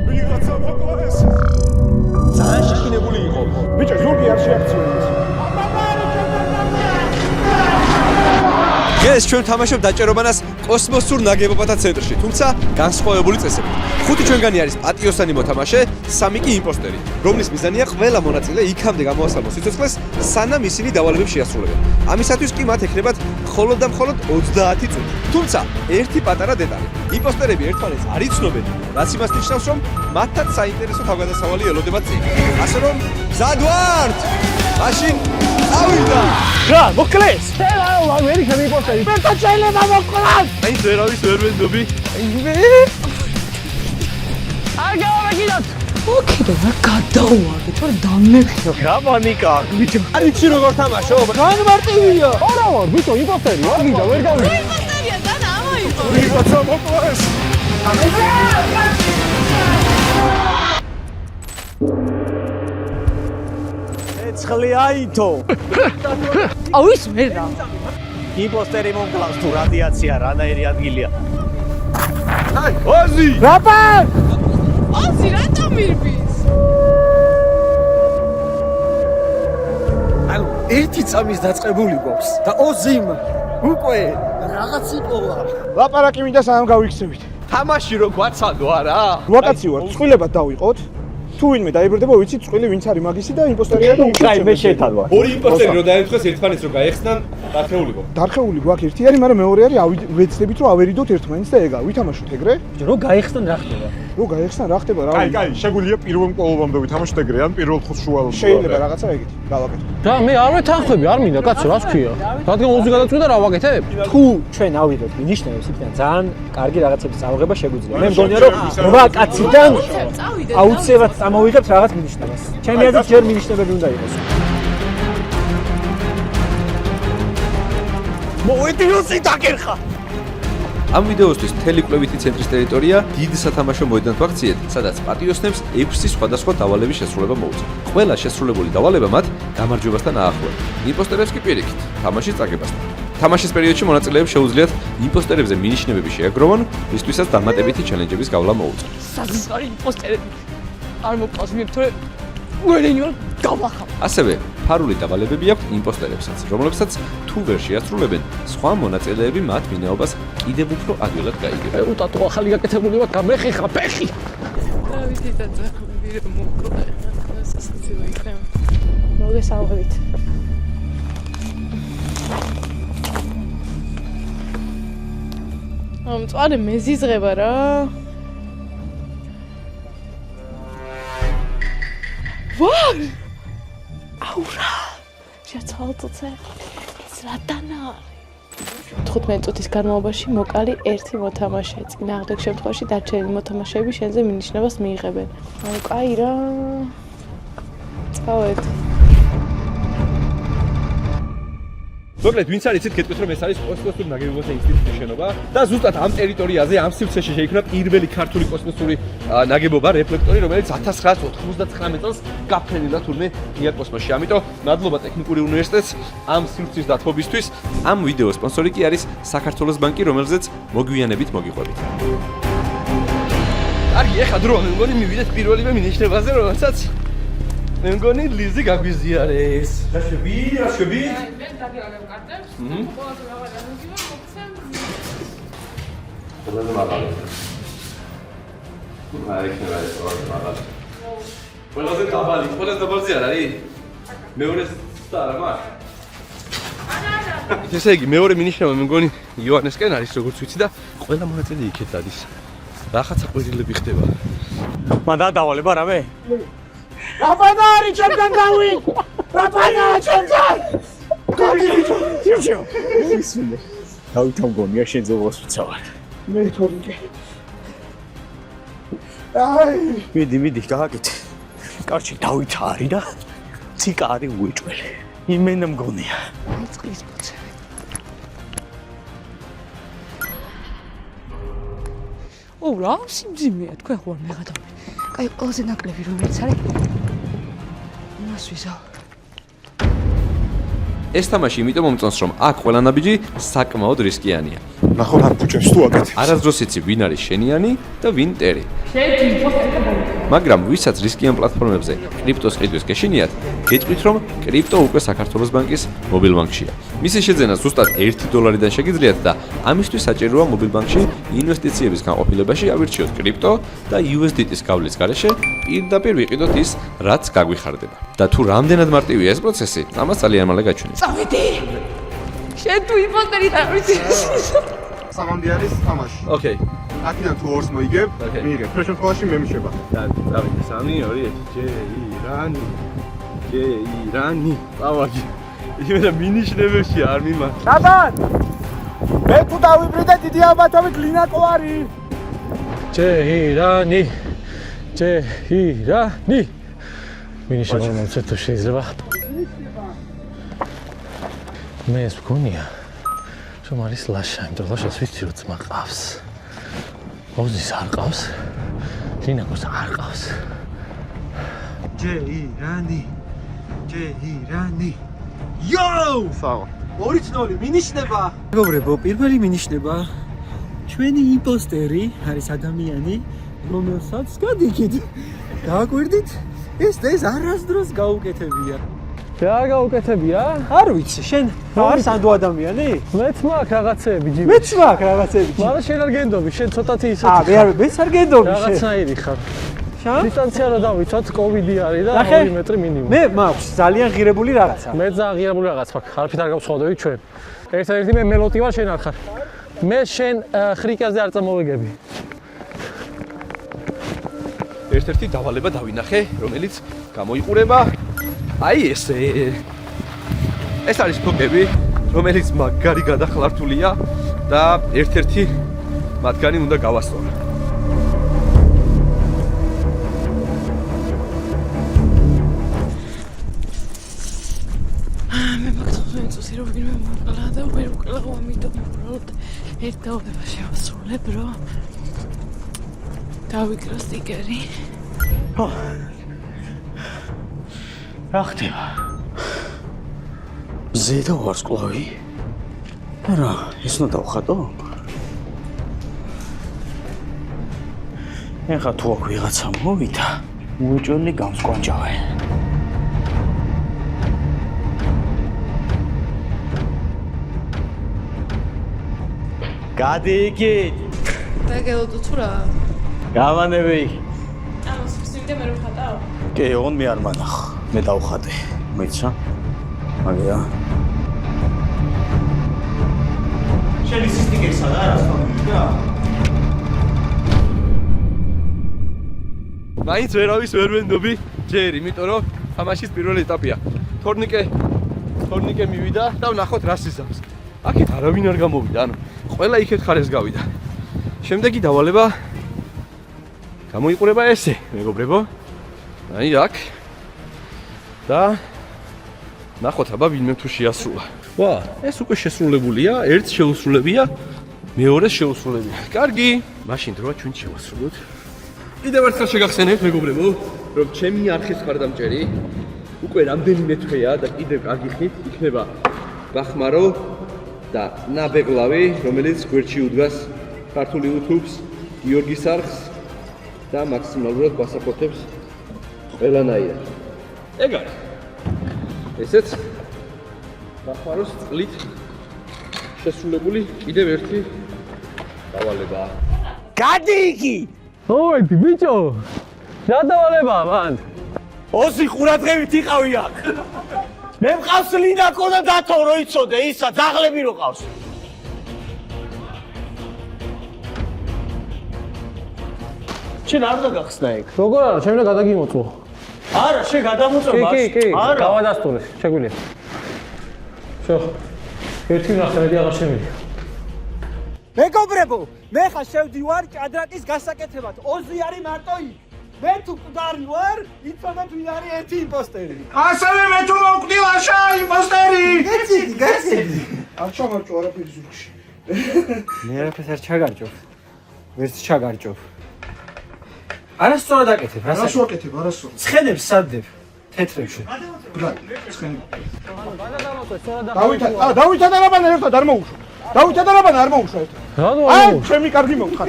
ვიღაცა მოკლეს. ძალიან შეხინებული იყო. ბიჭო, ზურგი არ შეაქციონეს. ეს ჩვენ თამაშობ დაჭერობანას კოსმოსურ ნაგებობათა ცენტრში, თუმცა განსხვავებული წესებით. 5 ჩვენგანი არის პატიოსანი მოთამაშე, 3 კი იმპოსტერი, რომლის მიზანია ყველა მონაწილე იქამდე გამოასალმოს სიცოცხლეს, სანამ ისინი დავალებებს შეასრულებენ. ამისათვის კი მათ ექნებათ მხოლოდ და მხოლოდ 30 წუთი. თუმცა ერთი პატარა დეტალი. იმპოსტერები ერთმანეთს არ იცნობენ, რაც იმას ნიშნავს, რომ მათთან საინტერესო თავგადასავალი ელოდებათ წინ. ასე რომ, მზად ვართ! მაშინ ავიდა! რა, მოკლეს? ვერ იქნება იმპოსტერი. მე შეიძლება მოკლას. აი, ვერავის ვერ ვენდობი. არ გავაგინოთ. ოკეი, რა გადავარდე, თორე დამეხიო. რა პანიკა? ბიჭო, არ იცი როგორ თამაშობ? განმარტივია. არა ვარ, ბიჭო, იმპოსტერი. აგიდა, ვერ გავიგე. იმპოსტერია, დანა ამოიღო. ვიღაცა მოკლეს. ეცხლი აითო. აუის მე რა. იმპოსტერი მომკლავს თუ რადიაცია რანაირი ადგილია. აი, ოზი! რაპა! ოზი, რატომ ირბის? ანუ ერთი წამის დაწყებული გვაქვს და ოზიმ უკვე რაღაც იპოვა. ლაპარაკი მინდა სანამ გავიქცევით. თამაში რო გვაცადო არა? ლოკაცი ვარ, წყვილებად დავიყოთ. თუ ვინმე დაიბრდება, ვიცი წყვილი ვინც არის მაგისი და იმპოსტერია და უკრა მე შეთან ვარ. ორი იმპოსტერი რო დაემთხეს ერთმანეთს რო გაეხსნან, დარხეული გო. დარხეული გვაქვს ერთი არის, მაგრამ მეორე არის ვეცდებით რომ ავერიდოთ ერთმანეთს და ეგა ვითამაშოთ ეგრე. რო გაიხსნან რა ხდება? რო გაეხსნა რა ხდება რა? კაი, შეგვიძლია პირველ მკვლობამდე ვითამაშოთ ეგრე, ან პირველ ხუთს შუალოდ. შეიძლება რაღაცა ეგეთი, გავაკეთოთ. რა მე არ ვეთანხმები, არ მინდა კაცო, რას ქვია? რადგან უზი გადაწყვიტა რა ვაკეთებ? თუ ჩვენ ავიდოთ მინიშნებს, იქიდან ძალიან კარგი რაღაცების წავღება შეგვიძლია. მე მგონია რომ 8 კაციდან აუცილებლად წამოვიღებთ რაღაც მინიშნებას. ჩემი აზრით ჯერ მინიშნებები უნდა იყოს. მოვედი რუსი დაგერხა. ამ ვიდეოსთვის მთელი კვლევითი ცენტრის ტერიტორია დიდ სათამაშო მოედანად ვაქციეთ, სადაც პატიოსნებს 6 სხვადასხვა დავალების შესრულება მოუწევთ. ყველა შესრულებული დავალება მათ გამარჯვებასთან აახლოებს. იმპოსტერებს კი პირიქით, თამაშის წაგებასთან. თამაშის პერიოდში მონაწილეებს შეუძლიათ იმპოსტერებზე მინიშნებები შეაგროვონ, მისთვისაც დამატებითი ჩელენჯების გავლა მოუწევთ. საზღარი იმპოსტერები. არ მოკლავს მე, თორე ვერენი ვარ გავახავ. ასევე ფარული დავალებები აქვთ იმპოსტერებსაც, რომლებსაც თუ ვერ შეასრულებენ, სხვა მონაწილეები მათ ვინაობას კიდევ უფრო ადვილად გაიგებენ. უტატო ახალი გაკეთებული ვარ, გამეხეხა ფეხი. რა ვიცი და ძახმები რომ მოკლე. სასაცილო იქნება. მოგესალმებით. მწვანე მეზიზღება რა. ვარ! აუ რა! შეცვალთუცე. ეს რა დანა? 15 წუთის განმავლობაში მოკალი ერთი მოთამაშე. წინააღმდეგ შემთხვევაში დარჩენილი მოთამაშეები შენზე მინიშნებას მიიღებენ. აუ კაი რა. წავედ. მოკლედ, ვინც არის იცით, გეტყვით რომ ეს არის კოსმოსური ნაგებობათა ინსტიტუტის შენობა და ზუსტად ამ ტერიტორიაზე, ამ სივრცეში შეიქმნა პირველი ქართული კოსმოსური ნაგებობა, რეფლექტორი, რომელიც 1999 წელს გაფრენილა თურმე ღია კოსმოსში. ამიტომ მადლობა ტექნიკური უნივერსიტეტს ამ სივრცის დათმობისთვის. ამ ვიდეოს სპონსორი კი არის საქართველოს ბანკი, რომელზეც მოგვიანებით მოგიყვებით. კარგი, ეხლა დროა, მე მგონი მივიდეთ პირველივე მინიშნებაზე, რომელსაც მე მგონი ლიზი გაგვიზიარეს. რა შვები? მე დაგიარებ კარტებს. ყველაზე მაღალი ამოგივა, მოგცემ. ყველაზე მაღალი. აი, იქნება ეს ყველაზე მაღალი. ყველაზე დაბალზე არ არის? მეორე და არა მაქვს. არა. ესე იგი, მეორე მინიშნება მე მგონი იოანესკენ არის, როგორც ვიცი და ყველა მონაწილე იქეთ დადის. რაღაცა ყვირილები ხდება. მან დაავალება რამე? რაპანა არის ჩემთან გავი? რაპანა ჩემთან? გიჩო. ისმენე. დავით მგონია შენ ზოგოს ვცავარ. მე თორინგე. აი, მიდი, გააკეთე. კარჩი დავით არის და ციკა არის უეჭველი. იმენა მგონია. წყლის პოცე. ო, რა სიმძიმეა, თქვენ ხო არ მეღადავთ. კაი, ყველაზე ნაკლები რომელიც არის. მას ვიზავ. ეს თამაში იმიტომ მომწონს, რომ აქ ყველა ნაბიჯი საკმაოდ რისკიანია. ნახოთ ამ ფუჭებს თუ აკეთებს. არასდროს იცი ვინ არის შენიანი და ვინ ტერი. მაგრამ ვისაც რისკიან პლატფორმებზე კრიპტოს ყიდვის გეშინიათ, გეტყვით რომ კრიპტო უკვე საქართველოს ბანკის მობილბანკშია. მისი შეძენა ზუსტად $1-დან შეგიძლიათ და ამისთვის საჭიროა მობილბანკში ინვესტიციების განყოფილებაში ავირჩიოთ კრიპტო და USDT-ის გავლის გარეშე პირდაპირ ვიყიდოთ ის, რაც გაგვიხარდება. და თუ რამდენად მარტივია ეს პროცესი, ამას ძალიან მალე გაჩვენებთ. წავედი. შენ თუ იმპოსტერი დავიცი. საგანდი არის თამაში. ოკეი. აქედან თუ ორს მოიგებ, მიიღებ. ფრე შემთხვევაში მე მიშება. დავით 3 2 1 ჯეირანი. წავაგი. იმედა მინიშნებებში არ მიმართ. დაბან! მე თუ დავიბრიდე დიდი ალბათობით ლინაკო არის. ჯეირანი. მინიშნება რომ მოცეთ თუ შეიძლება. მე ეს მგონია რომ არის ლაშა, იმიტომ რომ ლაშას ვიცი რომ ძმა ყავს. ოზის არ ყავს. ლინაკოს არ ყავს. ჯეირანი. იოუ! საღო. 2-0 მინიშნება. მეგობრებო, პირველი მინიშნება ჩვენი იმპოსტერი არის ადამიანი, რომელსაც გადიქით. გააკვირდით? ეს არასდროს გაუკეთებია. რა გაუკეთებია? არ ვიცი, შენ არის ანდო ადამიანი? მეც მაქვს რაღაცეები ჯიბი. მეც მაქვს რაღაცები. მაგრამ შენ არ გენდობი, შენ ცოტათი ისეთი. მეც არ გენდობი შენ. რაღაცნაირი ხარ. შა? დისტანცია რა დავიცვათ, კოვიდი არის და ნახე? 2 მეტრი მინიმუმ. მე მაქვს ძალიან ღირებული რაღაცა. მე ძალიან ღირებული რაღაც მაქვს. არაფრით არ გავსხვავდები ჩვენ. ერთადერთი მე მელოტი ვარ, შენ არ ხარ. მე შენ ხრიკაზე არ წამოვიგები. ერთ-ერთი დავალება დავინახე, რომელიც გამოიყურება აი ესე. ეს არის ფოკები, რომელიც მაგარი გადახლართულია და ერთ-ერთი მათგანი უნდა გავასწორო. მე მაგთხოვენ წუსი რომ ვინმე მოკლა და ვერ ვკლავ ამიტომ უბრალოდ ერთ დავალება შევასრულებ რომ დავიკრო სტიკერი. რა ხდება? ზედა ვარსკვლავი? რა, ეს უნდა დავხატო? ეხა თუ აქ ვიღაცა მოვიდა, უეჭველი გამსკვანჯავე. გადიიგეთ. დაგელოდო თუ რა? გავანები. ანუ სვიდე მე რო ხატავ? კი, ოღონდ მე არ მანახ. მე დავხატე. მეცა. მაგია. შენი სტიკერი სადაა რა სწავლია? მაინც ვერავის ვერ ვენდობი ჯერ, იმიტომ რომ თამაშის პირველი ეტაპია. თორნიკე მივიდა და ვნახოთ რა სიზამს. აქეთ არავინ არ გამოვიდა, ანუ ყველა იქეთ ხარეს გავიდა. შემდეგი დავალება გამოიყურება ესე, მეგობრებო. აი აქ. და ნახოთ აბა ვინმე თუ შეასრულა. ვა, ეს უკვე შესრულებულია, ერთ შეუსრულებია, მეორეს შეუსრულებია. კარგი, მაშინ დროა ჩვენ შევასრულოთ. კიდევ ერთხელ შეგახსენებთ მეგობრებო, რომ ჩემი არხის ხარდამჭერი უკვე რამდენიმე თვეა და კიდევ კარგი ხით იქნება გახმარო და ნაბეღლავი, რომელიც გვერდში უდგას ქართული YouTube-ს, გიორგის არხს და მაქსიმალურად გვასაპორტებს ყველანაირად. ეგ არის. ესეც გახმაროს წყლით შესრულებული კიდევ ერთი დავალებაა. გადიიგი! მოვედი ბიჭო. რა დავალებაა მან? ოზი ყურადღებით იყავი აქ. მე მყავს ლინაკო და დათო რო იცოდე, ისა ძაღლები რო ყავს. შენ არ დაგახსნა ეგ. როგორ არა, შენ უნდა გადაგიმოწმო. არა, შენ გადამოწმე მას. კი, არა. გავადასტურე, შეგვიძლია. შო. ერთი ნახე მე აღარ შემიძლია. მეგობრებო, მე ხა შევდივარ ჭადრაკის გასაკეთებად. ოზი არის მარტო იქ. მე თუ მკვდარი ვარ, იცოდეთ ვინ არის ერთი იმპოსტერი. ასევე მე თუ მოვკვდი ლაშა იმპოსტერი. გეციდი. არ ჩამარჭო არაფერი ზურგში. მე არაფერს არ ჩაგარჭობ. ვერც ჩაგარჭობ. არასწორად აკეთებ, რას ვაკეთებ, არასწორად. ცხენებს სადებ თეთრებში. ბრალი, ცხენი. ბანა დამოწე, სწორად დავითა და რაბანა ერთად არ მოუშვა. დაუჭა და რაბან არ მოუშვეთ. რატო აი, არ ჩემი კარგი მოვხარ.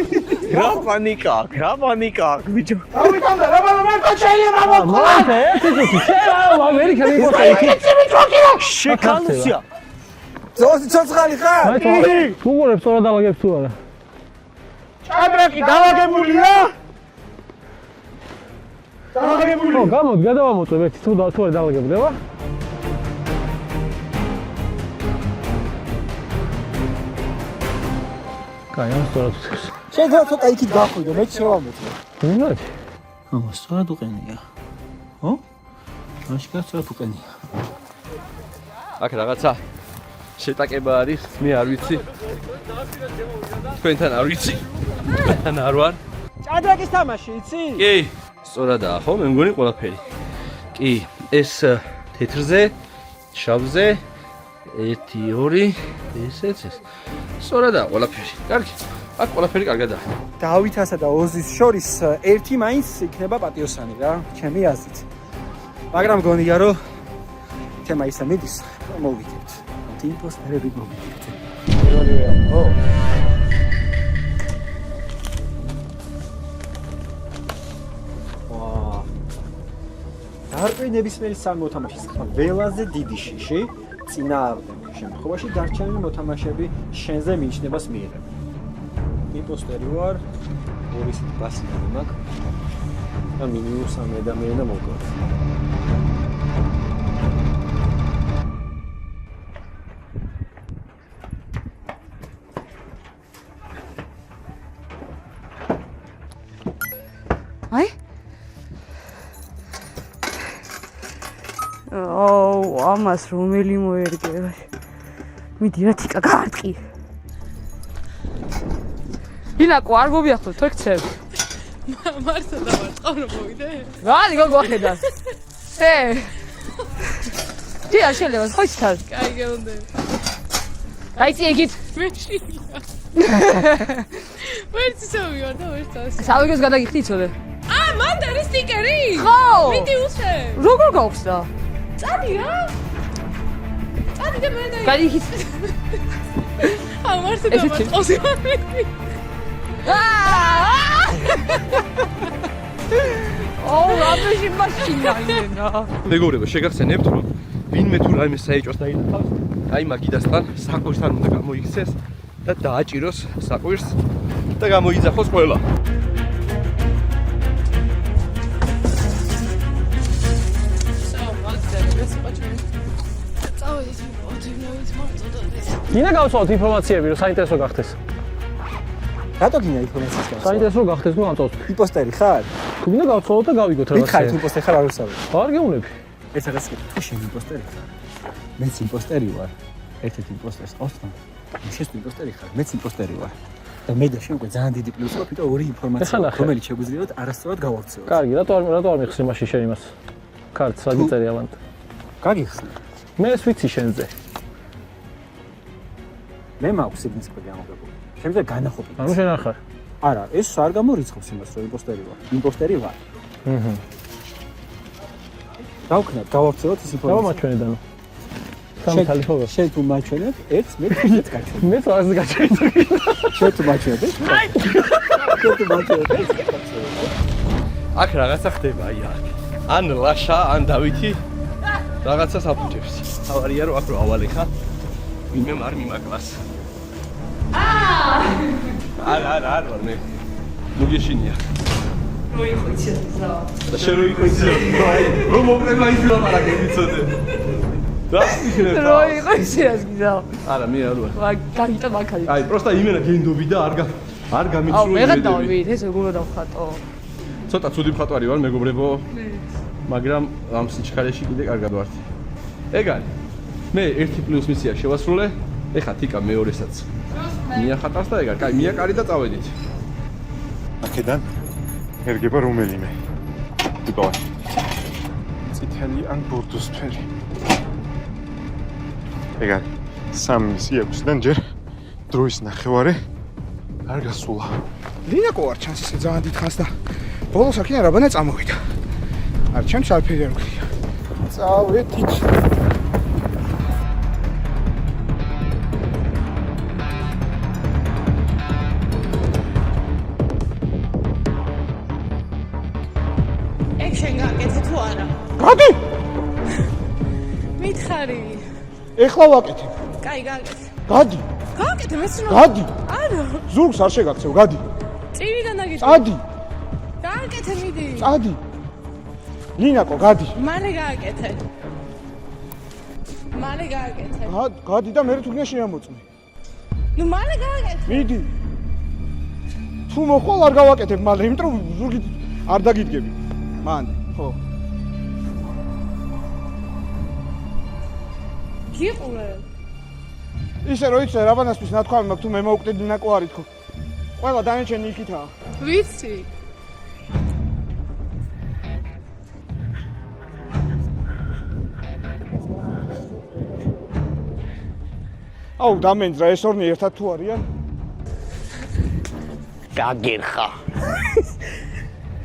რა პანიკა აქვს, რა პანიკა აქვს, ბიჭო. დაუჭა და რაბან მერტო შეიძლება მოვხარ. მოიწე ერთი წუთი შეა ამერიკელი იმპოსტერი შეკალუსია. ზოსი ცოცხალი ხარ? თუ გურებს სწორად ალაგებს თუ არა ჭადრაკი დავაგებულია? დავაგებულია. ხო გამოდი გადავამოწმებ ერთი თუ არ დაალაგებდება კაი ამ სწორად უწევს შეიძლება ცოტა იქით გახვიდო, მე შევამოწმე. ნუნა სწორად უყენია. ხო? მაშინ სწორად უყენია. აქ რაღაცა შეტაკება არის, მე არ ვიცი. თქვენთან არ ვიცი. თქვენთან არ ვარ. ჭადრაკის თამაში, იცი? კი, სწორადაა, ხო? მე მგონი ყველაფერი. კი, ეს თეთრზე, შავზე 1 2 ესეც ეს. სწორადაა ყველაფერი. კარგი. აქ ყველაფერი კარგადაა. დავითასა და ოზის შორის ერთი მაინც იქნება პატიოსანი რა, ჩემი აზრით. მაგრამ გონია რომ თემა ისე მიდის, მოვიდეთ. იმპოსტერები მოვიდეთ. ო. არკვი ნებისმიერი სამი მოთამაშის ხმა ველაზე დიდი შიში წინააღმდეგ შემთხვევაში დარჩენილი მოთამაშეები შენზე მინიშნებას მიიღებენ. იმპოსტერი ვარ, ორი ისეთი ბასიკი მაქვს და მინიმუმ 3 ადამიანი და მოვგავთ. აი ამას რომელი მოერგება? მიდი რა თიკა გაარტყი. ინაკო არ მოვიახლოთ თორქცევ. მართა დავარტყავ რომ მოვიდე. რალი გოგოხედა? დი არ შეიძლება ხოჩთან. კაი გეუნდები. გაიწი ეგით. მეში. ვერც შევიარ და ვერც ასე. სალოგოს გადაგიხდი იცოდე? მანდ არის სტიკერი? ხო. მიდი უშვე. როგორ გავხსნა? წადი რა. წადი და მე და გადიხით. მართა დავარტყავს იმები. რაბეში მაშინა იმენა. მეგობრებო, შეგახსენებთ, რომ ვინმე თუ რაიმე საეჭვას დაინახავს, აი მაგიდასთან საყვირთან უნდა გამოიქცეს და დააჭიროს საყვირს და გამოიძახოს ყველა. გინდა გავცვალოთ ინფორმაციები, რომ საინტერესო გახდეს. რატო გინდა ინფორმაციას გავცვალოთ? საინტერესო გახდეს, რომ ამწავთ. იმპოსტერი ხარ? თუ გინდა გავცვალოთ და გავიგოთ რაღაცა. მითხარი თუ იმპოსტერი ხარ არ ვსწავლე. არ გეუნები. ეს რაღაც თუ შენ იმპოსტერი ხარ. მეც იმპოსტერი ვარ. ერთ-ერთი იმპოსტერს ყავს თან. შენ იმპოსტერი ხარ, მეც იმპოსტერი ვარ. და მე და შენ უკვე ძალიან დიდი პლუსი ვარ, თვითონ ორი ინფორმაცია, რომელიც შეგვიძლია არასწორად გავავრცელოთ. კარგი, რატო არ მიხსნი მაშინ შენ იმას? კარტს რა გიწერი ავანტ. გაგიხსნი. მე ეს ვიცი შენზე. მე მაქვს სიგნიფიკანტი ამოგებული. შენზე განახობი. ანუ შენ არ ხარ. არა, ეს არ გამორიცხავს იმას, რომ იმპოსტერი ვარ. იმპოსტერი ვარ. დავქნათ, გავავრცელოთ ეს ინფორმაცია. დავამაჩვენედანო. სამთალი ხო? შენ თუ მაჩვენებ, ერთს მე თქვენს გაჩვენებ. მე თავს გაჩვენებ. შენ თუ მაჩვენებ, შენ თუ მაჩვენებ. აქ რაღაცა ხდება, აი აქ. ან ლაშა, ან დავითი რაღაცას აფუჭებს. თავარია რომ აქ რო ავალე ხა. ვინმე არ მიმაკლას. არ ვარ მე. ნუ გეშინია. რო იხოცია ზა. და შენ რო იხოცია. რომ მოკრება ის ლაპარაკები ცოტა. რა იქნება? რო იხოცია ზა. არა, მე არ ვარ. გაგიტა მაგარი. აი, პროსტა იმენა გენდობი და არ გამიცრუე. მე გადავიდე, ეს როგორ დავხატო? ცოტა ცუდი მხატვარი ვარ, მეგობრებო. მაგრამ ამ სიჩქარეში კიდე კარგად ვარ. ეგ არის. მე 1+ მისია შევასრულე. ეხა თიკა მეორესაც. მიახატავს და ეგ არის. კაი, მიაკარი და წავედით. აქედან ერგება რომელიმე. ტიპოვანი. წითელი ან ბორდოსფერი. ეგ არის. 3 6-დან ჯერ დროის ნახევარი არ გასულა. ლინაკო არ ჩანს ისე ძალიან დიდხანს და ბოლოს აქ რაბანა წამოვიდა. არ ჩანს არაფერი არ გვქია. წავედით. გადი. მითხარი. ეხლა ვაკეთებ. კაი, გააკეთე. გადი. გააკეთე, მეცნო. გადი. არა. ზურგს არ შეგაქცევ, გადი. წივიდან დაგიწევ. წადი. გააკეთე, მიდი. წადი. ლინაკო, გადი. მალე გააკეთე. მალე გააკეთე. გადი და მე თუნდაც შემოწმე. ნუ მალე გააკეთე. მიდი. თუ მოხვალ არ გავაკეთებ მალე, იმიტომ რომ ზურგი არ დაგიდგები. მან, ხო. გიყურე. ისე რო იცი რაბანასთვის ნათქვამი მაქვს თუ მე მოვკვდები ლინაკო არ ითქო. ყველა დანარჩენი იქითაა. ვიცი. აუ დამენძრა ეს ორნი ერთად თუ არიან? გაგერხა.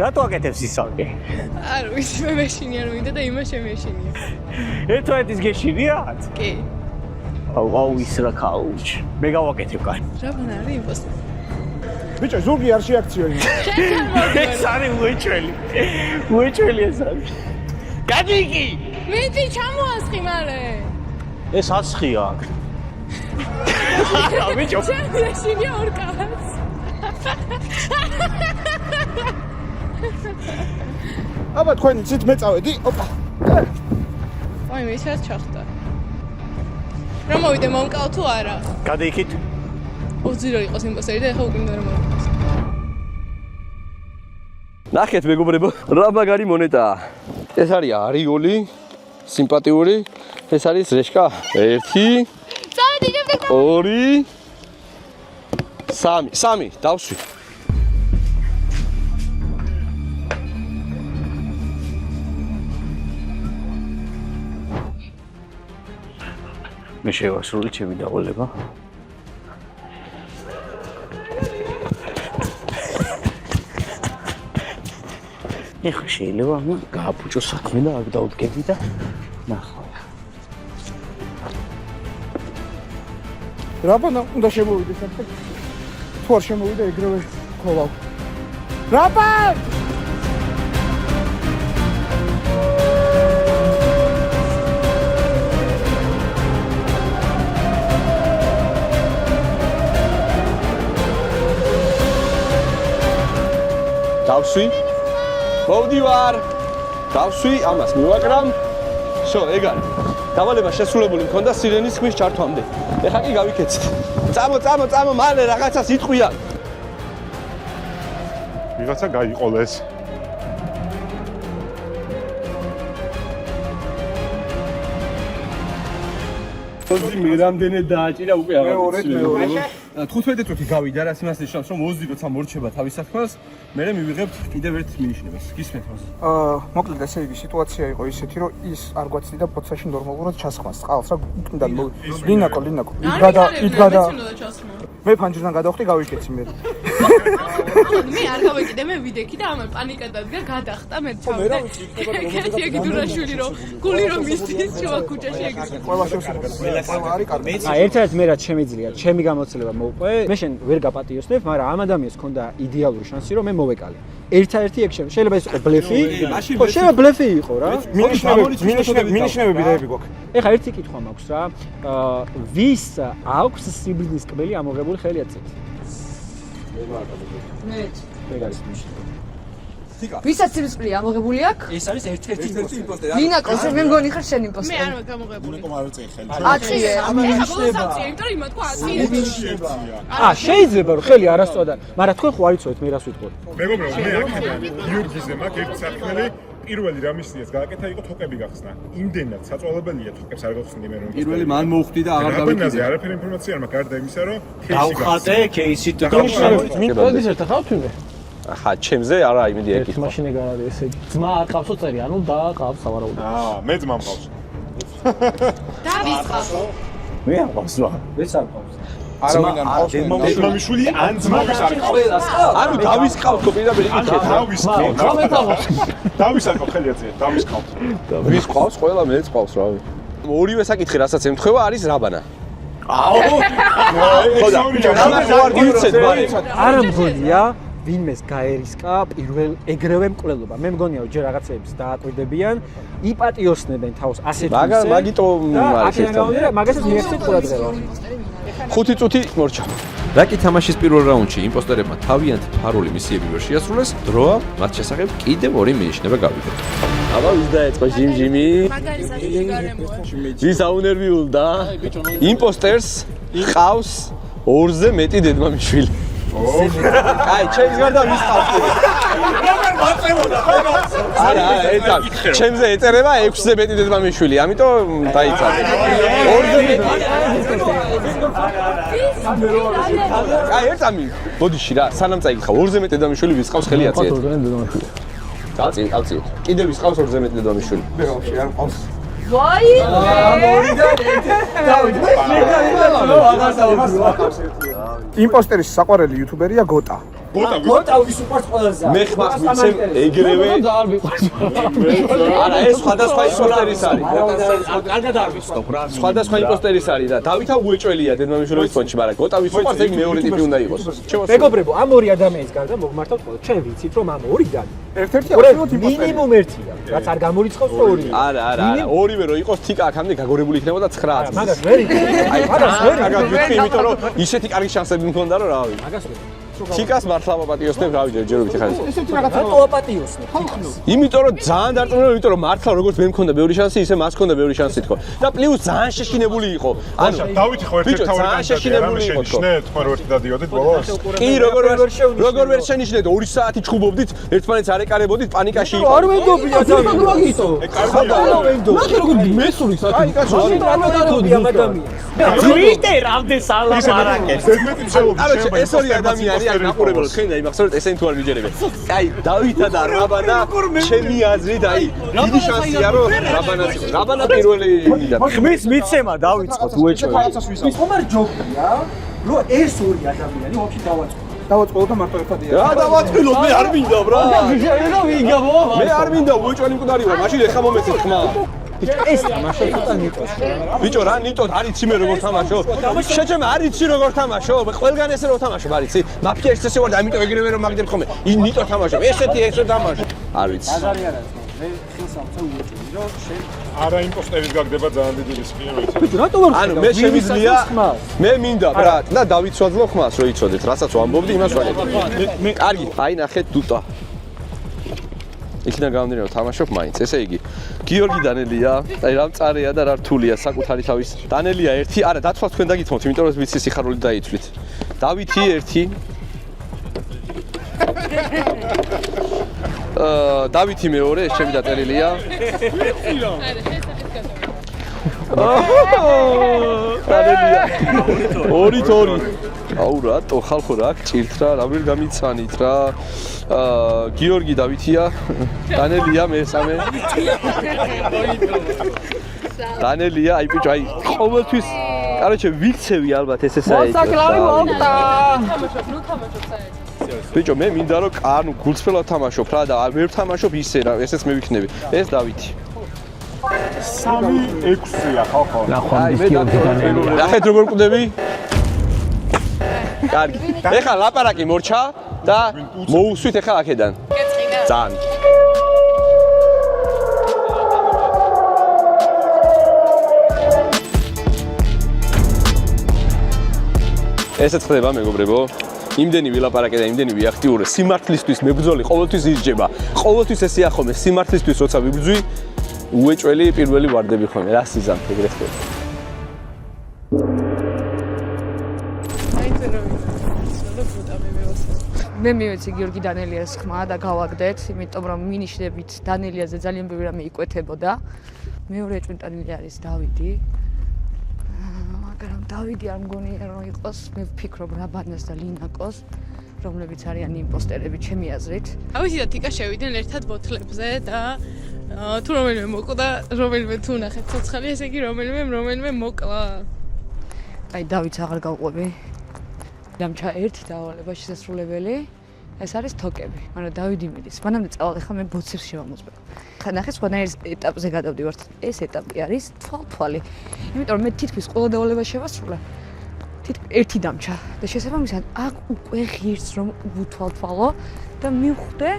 რატო აკეთებს ისალკე? არ ვიცი, მე მეშინია რომ მინდა და იმა შემეშინია. ერთმანეთის გეშინიათ? კი. აუ ის რა კაუჩ. მე გავაკეთებ კაი. რაბან არის იმპოსტერი? ბიჭო, ზურგი არ შეაქციო იმ. ეს არის უეჭველი. უეჭველი ეს არის. გადიგი! მიდი ჩამოასხი მალე. ეს ასხია აქ. ბიჭო. შემეშინია ორ კაცს. აბა თქვენი ცით მეწავედი. ოპა. აი მე ისევ ჩახტა. რომ მოვიდე მომკავ თუ არა? გადაიქით. უძირო იყოს იმპოსტერი და ეხა უკვე მინდა რომ მოვიდე. ნახეთ მეგობრებო, რა მაგარი მონეტაა. ეს არის არიული, სიმპათიური. ეს არის რეშკა. 1 წავედი შემდეგ 2 3 დავსვი. მე შევასრულე ჩემი დაყოლება. ეხლა შეიძლება გააფუჭო საქმე და აქ დავდგები და ნახო. რაბანა უნდა შემოვიდეს ახლა. თუ არ შემოვიდა ეგრევე ქოლავ. რაბან! დავსვი. მოვდივარ. დავსვი, ამას მივაკრამ. შო, ეგ არის. დავალება შესრულებული მქონდა სირენის ხმის ჩართვამდე. ეხლა კი გავიქეცით. წამო, მალე რაღაცას იტყვია. ვიღაცა გაიყოლეს. ოზი მე რამდენი დააჭირა უკვე აღარ ვიცი. მეორე. 15 წუთი გავიდა, რაც იმას ნიშნავს, რომ ოზი როცა მორჩება თავის საქმეს, მე მივიღებთ კიდევ ერთ მინიშნებას. გისმენთ მას? მოკლედ ესე იგი სიტუაცია იყო ისეთი, რომ ის არ გვაცდიდა პოცაში ნორმალურად ჩასხმას. წყალს რა უკნდა ლინაკო. იდგა და მე ფანჯრიდან გადავხდი, გავიქეცი მე. მე არ გავეკიდე, მე ვიდექი და ამან პანიკა დადგა, გადახტა მე ჩავდა. კეთი ეგიდურაშვილი რომ გული რომ მისდის შუა ქუჩაში ეგრე. ყველა შევსრულე. ყველა არის კარგი. ერთადერთ მე რაც შემიძლია, ჩემი გამოცდილება მოვყვე. მე შენ ვერ გაპატიოსნებ, მაგრამ ამ ადამიანს ჰქონდა იდეალური შანსი, რომ მე მოვეკალე. ერთადერთი ეგ შეიძლება ის იყო ბლეფი. ხო, შეიძლება ბლეფი იყო რა. მინიშნებები დაები გვაქვს. ეხა ერთი კითხვა მაქვს რა. ვის აქვს სიბრძნის კბელი ამოღებული ხელი აწეთ? მე ეგ არის ნიშნები. ვისაც სიბრძნე ამოღებული აქვს? ეს არის ერთ-ერთი იმპოსტერი. ლინაკოს მე მგონი ხარ შენ იმპოსტერი. მე არ გამოგებული. აწიე. ეხა ბოლოს აწიე, იმიტომ რომ იმათ თქვა აწიე. შეიძლება რომ ხელი არასწორდა, მაგრამ თქვენ ხო არ იცოდეთ მე რას ვიტყოდ. მეგობრებო, მე აქედან გიორგიზე მაქვს ერთი საქმე. პირველი რა მისიას გააკეთა იყო თოკები გახსნა. იმდენად საწვალებელია თოკებს არ გავხსნი მე რომ. პირველი მან მოხვდი და აღარ დავიკიდე. არაფერი ინფორმაცია არ მაქვს გარდა იმისა, რომ დავხატე кейსით და მოდის ერთ ახალ თვიმე. ხა, ჩემზე არა იმედი ერთი მაშინე გარ არის ესე იგი. ძმა არ ყავსო წერი, ანუ და ყავს სავარაუდოდ. მე ძმა მყავს. და ვის ყავს? მე არ ყავს რა. ეს არ ყავს. არავინ არ ყავს. ძმამიშვილი ან ძმამის არ ყავს. ანუ დავისყავთ ხო პირდაპირ იკითხეთ. დავისყავთ ხელი აწიეთ, დავისყავთ. ვის ყავს? ყველა მეც ყავს რავი. ორივე საკითხი რასაც ემთხვევა არის რაბანა. აუ ხო და რაბანა ვარ გიცეთ, მაგრამ არ მგონია ვინმეს გაერისკა პირველ ეგრევე მკვლელობა. მე მგონია რომ ჯერ რაღაცეებს დააკვირდებიან, იპატიოსნებენ თავს ასეთ ვინცე. მაგიტომ არის ეს. მაგასაც მიეცეთ ყურადღება. 5 წუთი მორჩა. რა კი თამაშის პირველ რაუნდში იმპოსტერებმა თავიანთი ფარული მისიები ვერ შეასრულეს, დროა მათ შესახებ კიდევ 2 მინიშნება გავიგოთ. აბა ის დაეწყო ჟიმჟიმი. ის აუნერვიულდა. იმპოსტერს ყავს 2-ზე მეტი დედმამიშვილი. აი, ჩემს გარდა ვის ყავს? არა, ეტა. ჩემზე ეწერება 6-ზე მეტი დედმამიშვილი, ამიტომ დაიცადე. 2-ზე მეტი. აი, ერთამი. ბოდიში რა, სანამ წაიგიხა 2-ზე მეტი დედმამიშვილი ვის ყავს ხელი აწიეთ. აწიეთ. კიდევ ვის ყავს 2-ზე მეტი დედმამიშვილი? მე ვაფშე არ ყავს. ვაი! იმპოსტერის საყვარელი იუთუბერია გოტა. გოტა ვის უყვარს ყველაზე? მე ხმას ვიცემ ეგრევე. არა, ეს სხვადასხვა იმპოსტერის არის. კარგად არ ვიცნობ რა. სხვადასხვა იმპოსტერის არის და დავითა უეჭველია დედმამიშვილის ფონდში, მაგრამ გოტა ვის უყვარს ეგ მეორე ტიპი უნდა იყოს. მეგობრებო, ამ ორი ადამიანის გარდა მოგმართავთ ყველა. ჩვენ ვიცით რომ ამ ორიდან ერთ-ერთი ორი აბსოლუტი იმპოსტერი. მინიმუმ ერთია, რაც არ გამორიცხავს და ორი. არა, ორივე რო იყოს თიკა აქამდე გაგორებული იქნებოდა 9 წელს. მაგას ვერ იცი. მაგას ვერ ვიტყვი, იმიტომ რომ ისეთი კარგი შანსები მქონდა რომ რა ვიცი. მაგას ვერ. თიკას მართლა მოპატიოსნებ, რა ვიცი, ჯერობით ხარ. ესეთი რაღაცა რატო აპატიოსნებ? იმიტომ რომ ძალიან დარწმუნებული, იმიტომ რომ მართლა როგორც მე მქონდა ბევრი შანსი, ისე მას მქონდა ბევრი შანსი თქო. და პლუს ძალიან შეშინებული იყო. ანუ დავითი ხო ერთ-ერთი ძალიან შეშინებული იყო თქო. თქვენ რო ერთი დადიოდით ბოლოს. კი, როგორ ვერ შენიშნეთ 2 საათი ჩხუბობდით, ერთმანეთს არეკარებოდით, პანიკაში იყო. არ ვენდობია ძალიან. მაგითო. ხოდა ვენდო. მესური საათი. აი, კაცო, რატო ვენდობია ადამიანს? Twitter ამდე სალაპარაკებს. კაროჩე, ეს ორი ადამიანი აი მაყურებელო თქვენ და იმახსოვრეთ ესენი თუ არ მიჯერებენ. აი, დავითა და რაბანა ჩემი აზრით აი დიდი შანსია რომ რაბანაც იყოს. რაბანა პირველი და ხმის მიცემა დავიწყოთ უეჭველი. ის ხომ არ ჯობია, რომ ეს ორი ადამიანი ვაფშე დავაწყო. დავაწყო და მარტო ერთადია. რა დავაწყილოთ, მე არ მინდა ბრა. მე არ მინდა უეჭველი მკვდარი ვარ, მაშინ ეხა მომეცეთ ხმა. ეს თამაში ცოტა ნიტოს. ბიჭო რა ნიტო არიცი მე როგორ თამაშო? შეჭემა არიცი როგორ თამაშო? ყველგან ესე რო თამაშობ არიცი? მაფია ესე ვარ და ამიტომ ეგრევე რომ მაგდებ ხომ? ინ ნიტო თამაშობ. ესეთი ესე თამაშო. არ ვიცი. აზარი არ არის. მე ხელს ამცა უეჭველი რომ შენ არა იმპოსტერის გაგდება ძალიან დიდი რისკი, ვიცი. ბიჭო რატო ვარ ანუ მე შემიძლია მე მინდა ბრატ და დავიცვაძლო ხმას რო იცოდეთ რასაც ვამბობდი იმას ვაკეთებ. კარგი, აი ნახეთ დუტა. იქიდან გამომდინარე რომ თამაშობ მაინც, ესე იგი გიორგი დანელია, აი რა მწარეა და რა რთულია საკუთარი თავის. დანელია 1, არა დათვალ თქვენ დაგითმოთ, იმიტომ რომ ვიცი სიხარული დაიცვლით. დავითი 1. დავითი მეორე, ეს ჩემი დაწერილია. დანელია 2. აუ რატო ხალხო რა გჭირთ რა, რა ვერ გამიცანით რა. გიორგი დავითია, დანელია მე-3. დანელია, აი ბიჭო, აი ყოველთვის, კაროჩე ვიქცევი ალბათ ეს საერთოდ. მოსაკლავი მოკტა. ბიჭო, მე მინდა რომ ანუ გულწრფელად თამაშობ რა და ვერ თამაშობ ისე რა, ესეც მე ვიქნები. ეს დავითი. 3-6-ია ხალხო. ნახეთ როგორ კვდები? კარგი. ეხლა ლაპარაკი მორჩა და მოусვით ეხლა აქედან. ძალიან. ესეც ხდება მეგობრებო. იმდენი ვილაპარაკე და იმდენი ვიაქტიურე. სიმართლისთვის მებრძოლი ყოველთვის ისჯება. ყოველთვის ესეა ხოლმე სიმართლისთვის როცა ვიბრძვი, უეჭველი პირველი ვარდები ხოლმე. რა სიზამ ეგრე ხდება. მე მივეცი გიორგი დანელიას ხმა და გავაგდეთ, იმიტომ რომ მინიშნებით დანელიაზე ძალიან ბევრი რამე იკვეთებოდა. მეორე ჭვინტანილი არის დავიდი. მაგრამ დავიდი არ მგონია რომ იყოს, მე ვფიქრობ რაბანას და ლინაკოს, რომლებიც არიან იმპოსტერები ჩემი აზრით. ავიცი და თიკა შევიდნენ ერთად ბოთლებზე და თუ რომელიმე მოკვდა, რომელიმე თუ ნახეთ ცოცხალი, ესე იგი რომელიმე მოკლა. აი დავითს აღარ გავყვები. დამჩა ერთი დავალება შესასრულებელი. ეს არის თოკები, მაგრამ დავიდი მიდის. მანამდე წავალ, ხა მე ბოცებს შევამოწმებ. ხა ნახე სხვანაირ ეტაპზე გადავდივართ. ეს ეტაპი არის თვალთვალი. იმიტომ რომ მე თითქმის ყველა დავალება შევასრულე. თითქმის ერთი დამჩა და შესაბამისად აქ უკვე ღირს რომ უთვალთვალო და მივხვდე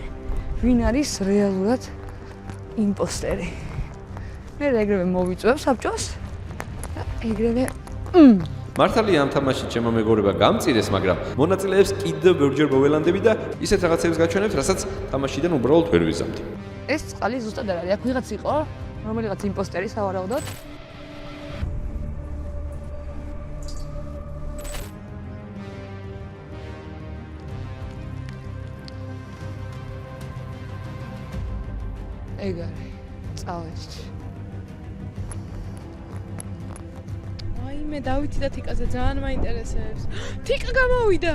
ვინ არის რეალურად იმპოსტერი. მე ეგრევე მოვიწევ საბჭოს და ეგრევე მართალია ამ თამაშში ჩემო მეგობრებმა გამწირეს, მაგრამ მონაწილეებს კიდევ ბევრჯერ მოველანდები და ისეთ რაღაცებს გაჩვენებთ, რასაც თამაშიდან უბრალოდ ვერ ვიზამთ. ეს წყალი ზუსტად არ არის. აქ ვიღაც იყო, რომელიღაც იმპოსტერი სავარაუდოდ. ეგ არის. წავეც. მე დავითი და თიკაზე ძალიან მაინტერესებს. თიკა გამოვიდა.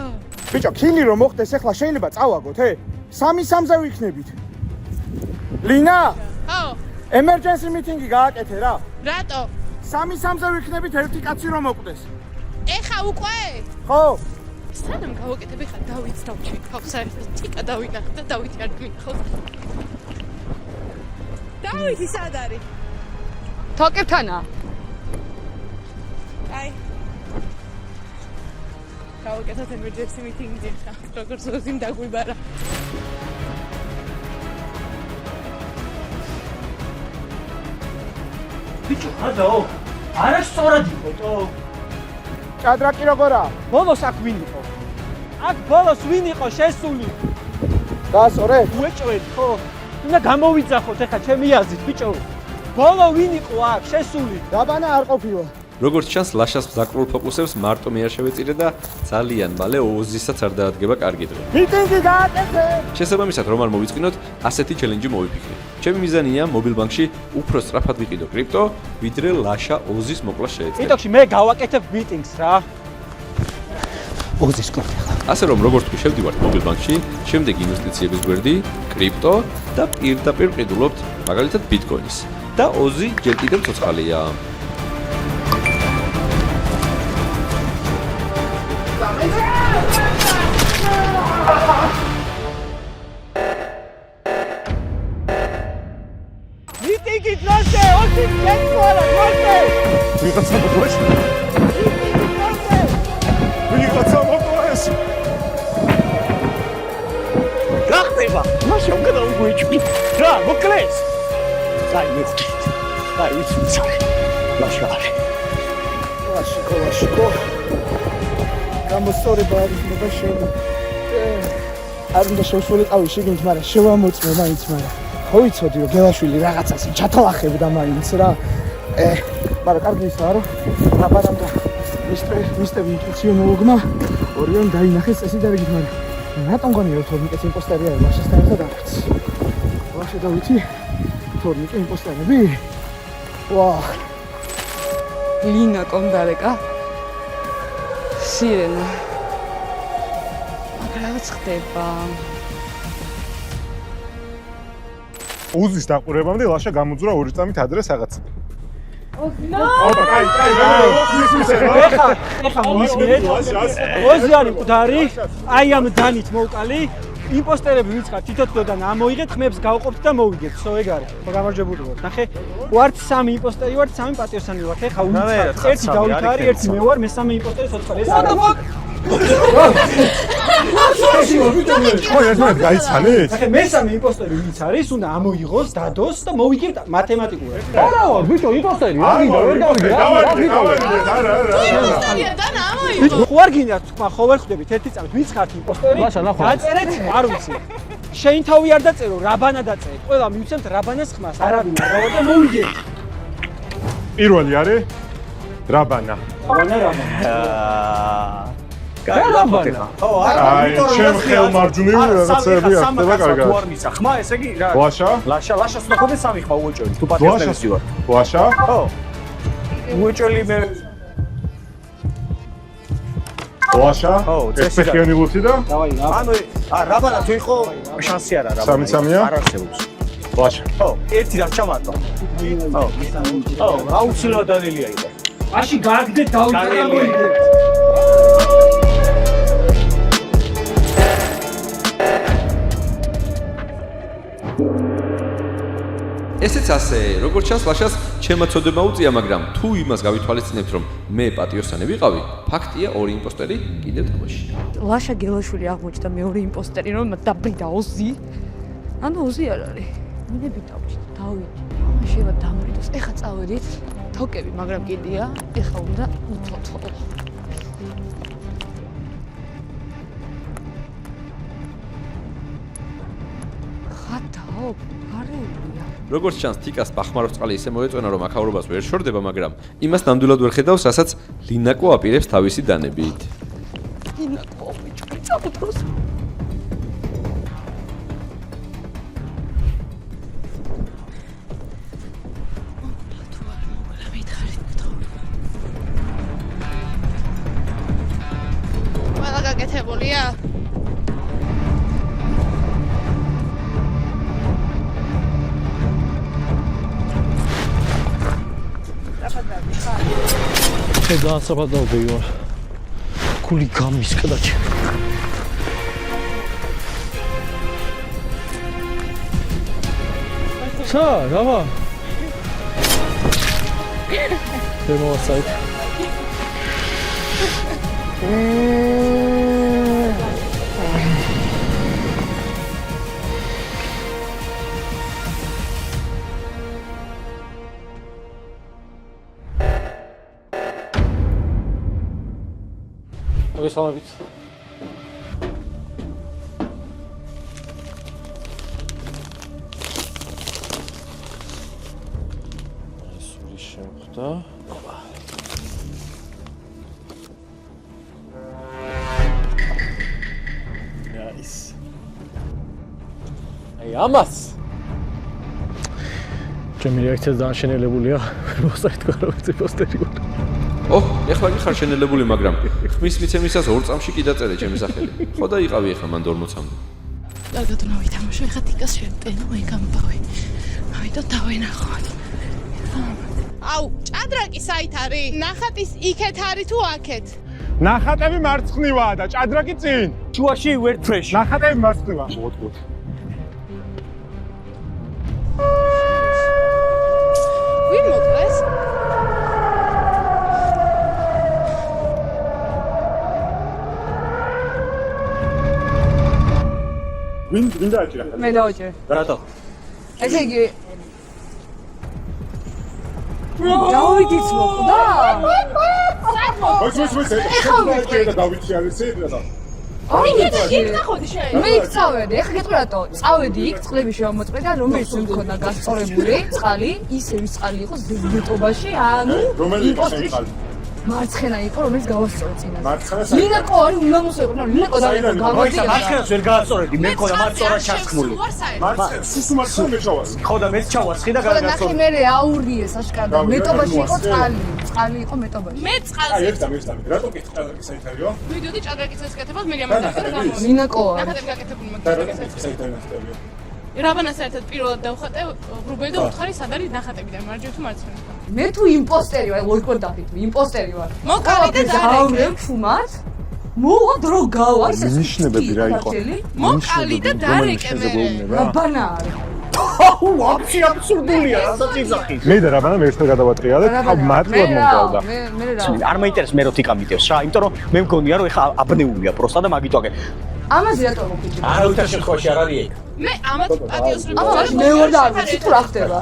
ბიჭო, ქილი რომ მოხდეს, ახლა შეიძლება წავაგოთ, 3-3-ზე ვიქნებით. ლინა? ხო. ემერჯენსი მიტინგი გააკეთე რა. რატო? 3-3-ზე ვიქნებით ერთი კაცი რომ მოკვდეს. ეხა უკვე? ხო. სანამ გავაკეთებ ხა დავითს დავჩიქავ საერთოდ თიკა დავინახე და დავითი არ მიხავს. დავითი სად არის? თოკებთანა. აი. გავაკეთოთ ემერჯენსი მიტინგი ხა. როგორც უზიმ დაგვიბარა. ბიჭო, ხადაო? არასწორად იყო. ჭადრაკი როგორა? ბოლოს აქ ვინ იყო? აქ ბოლოს ვინ იყო შესული? დაასწორეთ? უეჭვეთ ხო? უნდა გამოვიძახოთ ახლა ჩემი აზრით ბიჭო. ბოლო ვინ იყო აქ შესული? დაბანა არ ყოფილა. როგორც ჩანს, ლაშას მზაკრულ ფოკუსებს მარტო მე არ შევეწირე და ძალიან მალე ოზისაც არ დაადგება კარგი დრო. მიტინგი გააკეთე. შესაბამისად, რომ არ მოვიწყინოთ, ასეთი ჩელენჯი მოვიფიქრე. ჩემი მიზანია მობილბანკში უფრო სწრაფად ვიყიდო კრიპტო, ვიდრე ლაშა ოზის მოკლა შეეძლო. მიტოქში მე გავაკეთებ მიტინგს რა. ოზის კლუბი ახლა. ასე რომ როგორც კი შევდივართ მობილბანკში, შემდეგ ინვესტიციების გვერდი, კრიპტო და პირდაპირ ყიდულობთ მაგალითად ბიტკოინის. და ოზი ჯერ კიდევ ცოცხალია. მიტინგი დროზე, ოცი გეცვალა, დროზე. ვიღაცა მოკლეს. ვიღაცა მოკლეს. გახდება. მაშინ უნდა უგვიჭვი. რა, მოკლეს. საერთოდ. აი, ვიცი. ლაშარი. ლაშიკო. გამოსწორება არის მე შევი. არ უნდა შევსულიყავი შეგინთ, მაგრამ შევამოწმე მაინც, მაგრამ ხო ვიცოდი რომ გელაშვილი რაღაცას ჩათალახებდა მაინც რა. მაგრამ კარგი ისაა რომ აბარამ და მისტერ ინტუიციონოლოგმა ორიონ დაინახეს წესი და რიგით, მაგრამ რატომ გონი რომ თორნიკეს იმპოსტერი არის ლაშასთან ერთად არც. ლაშა დავითი თორნიკე იმპოსტერები? ვაა. ლინა კონდარეკა. სირენა. რაღაც ხდება. უზის დაყურებამდე ლაშა გამოძვრა 2 წამით ადრე რაღაც. ეხა მოვისმინეთ. ოზი არის მკვდარი, აი ამ დანით მოვკალი. იმპოსტერები ვიცხარ თვითონ ამოიღეთ, ხმებს გავყოფთ და მოვიგეთ. სო ეგ არის. გამარჯვებული ვარ. ნახე, ვართ 3 იმპოსტერი ვართ, 3 პატიოსანი ვართ. ეხა უცხარ. ერთი დავით არის, ერთი მე ვარ, მესამე იმპოსტერი ცოცხალი. ეს არის. ხო, ერთმანეთს გაიცანით? ნახე, მესამე იმპოსტერი ვინც არის, უნდა ამოიღოს, დადოს და მოვიგებთ მათემატიკურად. არა, ბიჭო, იმპოსტერი, რა გინდა, ვერ გავიგე. ხო არ გინდა თქვა, ხო ვერ ხვდებით ერთი წამით, ვინც ხართ იმპოსტერი? დაწერეთ, არ ვიცი. შენ თავი არ დაწერო, რაბანა დაწერეთ. ყველა მივცემთ რაბანას ხმას, არავინ არ და მოვიგებთ. პირველი არის რაბანა. გაიგებთ. ხო, არა, იმიტომ რომ ჩემ ხელმარჯვნივ რაღაცები არ ხდება კარგად. თუ არ მისცა ხმა, ესე იგი რა? ლაშა? ლაშას უნდა ხოდეს 3 ხმა უეჭველი. თუ პატიოსნები ვარ. ლაშა? ხო. უეჭველი მე ლაშა? ეფეხიანი ლუთი და? ანუ რაბანა თუ იყო შანსი არა რაბანა. 3-3-ია? არ არსებობს. ლაშა. ხო, ერთი დარჩა მარტო. ხო. ხო, აუცილებლად დანელია იყო. მაშინ გააგდეთ დაუჭერა. ესეც ასე, როგორც ჩანს, ლაშას ჩემმა ცოდება უწია, მაგრამ თუ იმას გავითვალისწინებთ, რომ მე პატიოსანი ვიყავი, ფაქტია ორი იმპოსტერი კიდევ თამაში. ლაშა გელაშვილი აღმოჩნდა მეორე იმპოსტერი, რომ დაბრიდა ოზი. ანუ ოზი არ არის. მინები დავჭით, დავიდი. შეიძლება დამრიდოს. ეხა წავედით. თოკები, მაგრამ კიდია. ეხა უნდა უცოცხლო. ხათაო, გარეულია. როგორც ჩანს, თიკას ბახმაროს წყალი ისე მოეწონა, რომ აქაურობას ვერ შორდება, მაგრამ იმას ნამდვილად ვერ ხედავს, რასაც ლინაკო აპირებს თავისი დანებით. ლინაკო, მიჭრი წავდროს. ყველა გაკეთებულია? და საბადოები ვარ. კული გამისკდა ჩემ. ცა, გავა. დემოვასაით. მოგესალმებით. სული შემხდა. ნაის. აი ამას. ჩემი რეაქცია დააშენელებულია. მოსაით კაროზე პოსტერი ვარ. ეხლა კი ხარ შენელებული, მაგრამ ხმის მიცემისას 2 წამში კი დაწერე ჩემი სახელი. ხო და იყავი ეხლა მან 40-მდე. კარგად უნდა ვითამაშო, ეხლა თიკას შევტენო, ეგ ამბავი. ამიტომ დავენახოთ. აუ, ჭადრაკი საით არის? ნახატის იქეთ არის თუ აქეთ? ნახატები მარცხნივაა და ჭადრაკი წინ. შუაში WordPress. ნახატები მარცხნივაა. მოდგოთ. ვინ მოკლეს? ვინ დააჭირა? მე დავჭერ. რატო? ესე იგი დავიდიც მოკვდა? მოიცე. ეხლა და დავიჭი არის ეს. იქ ნახოდი შეიძლება. მე იქ წავედი, ეხლა გეტყვი რატო? წავედი იქ, წყლები შევამოწმე და რომელიც მქონდა გასწორებული, წყალი, ისევ წყალი იყო ზედმეტობაში, ანუ რომელი იყო წყალი? მარცხენა იყო, რომელიც გავასწორო წინაზე. მარცხენა ლინაკო არის უნამოსო იყო, ნუ ლინაკო დავიწყო გამოდია. მარცხენას ვერ გააწორებდი, მე მქონდა მარცხორა ჩასხმული. მარცხენა სუსუმარცხო მეჩავას. ხო და მეც ჩავასხი და და ნახე გააგაწორე. მე აურიეს აშკარად. მეტობაში იყო წყალი. წყალი იყო მეტობაში. მე აი წყალზე. ერთ რატო კი ჭადრაკი საით არისო? ვიდეოდი ჭადრაკის ეკეთებათ, მე გამოდახარ გამო. ლინაკო არის. ნახატები გაკეთებული ჭადრაკი მაგას. საით არისო? რაბანას ერთად პირველად დავხატე რუბელი და უთხარი სად არის ნახატები და მარჯვენა თუ მარცხენა. მე თუ იმპოსტერი ვარ, ლოგიკოდ დავით, იმპოსტერი ვარ. მოკალი და დარეკე. ფუმად. მოვა დრო გავა, ეს ნიშნებები რა იყო? მოკალი და დარეკე მე. რაბანა არის. აუ, ვაფშე აბსურდულია, რასაც იზახი. მე და რაბანა ერთად გადავატრიალე, მართლად მომგავდა. მე რა. არ მაინტერესებს მე რო თიკა მიტევს რა, იმიტომ რომ მე მგონია რომ ეხა აბნეულია პროსტა და მაგით ვაკეთებ. ამაზე რატო მოგიჭირე? არავითარ შემთხვევაში არ არის ეგ. მე ამათ პატიოსრებს ამაში მე ვარ და არ ვიცი თუ რა ხდება.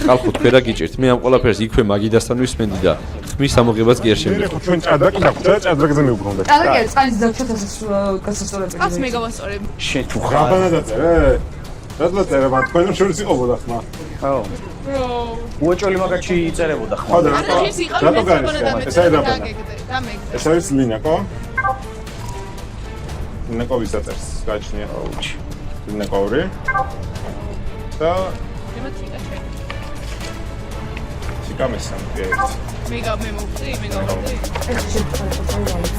ხალხო თქვენ რა გიჭირთ? მე ამ ყველაფერს იქვე მაგიდასთან ვისმენდი და ხმის ამოღებას კი არ მე შემიძლია. ხო ჩვენ ჭადრაკი დაგვჭირა, ჭადრაკზე მივუბრუნდეთ. კარგი, წყალის დაჩათას გასასწორებელი. ყავს მე გავასწორებ. შენ თუ ხარ რაბანა დაწერე? რატო წერე მათ თქვენ შორის იყობოდა ხმა? ხო. უოჭოლი მაგაჩი იწერებოდა ხმა. ხო და არა ის იყავი რატო მე გაიგე? ეს არის რაბანა. დამეგდე. ეს არის ლინაკო. ლინაკო ვისაწერს, გაჩნია. აუჩი. ლინაკო ორი. და თიკა მესამე. მე მოვწი, მე გავწი.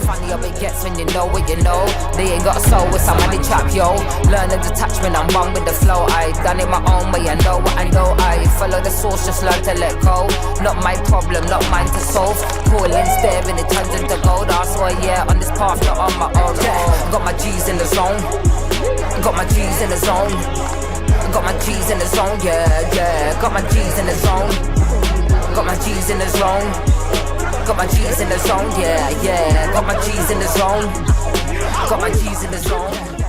Funny how it gets when you know what you know. They ain't got a soul with somebody chap, yo. Learn the detachment, I'm one with the flow. I done it my own way, I know what I know. I follow the source, just learn to let go. Not my problem, not mine to solve. Calling, staring, it turns into gold. I swear, yeah, on this path, not on my own. Got my G's in the zone. Got my G's in the zone. Got my G's in the zone, yeah. Got my G's in the zone. Got my G's in the zone. Got my G's in the zone, yeah, yeah. Got my G's in the zone. Got my G's in the zone.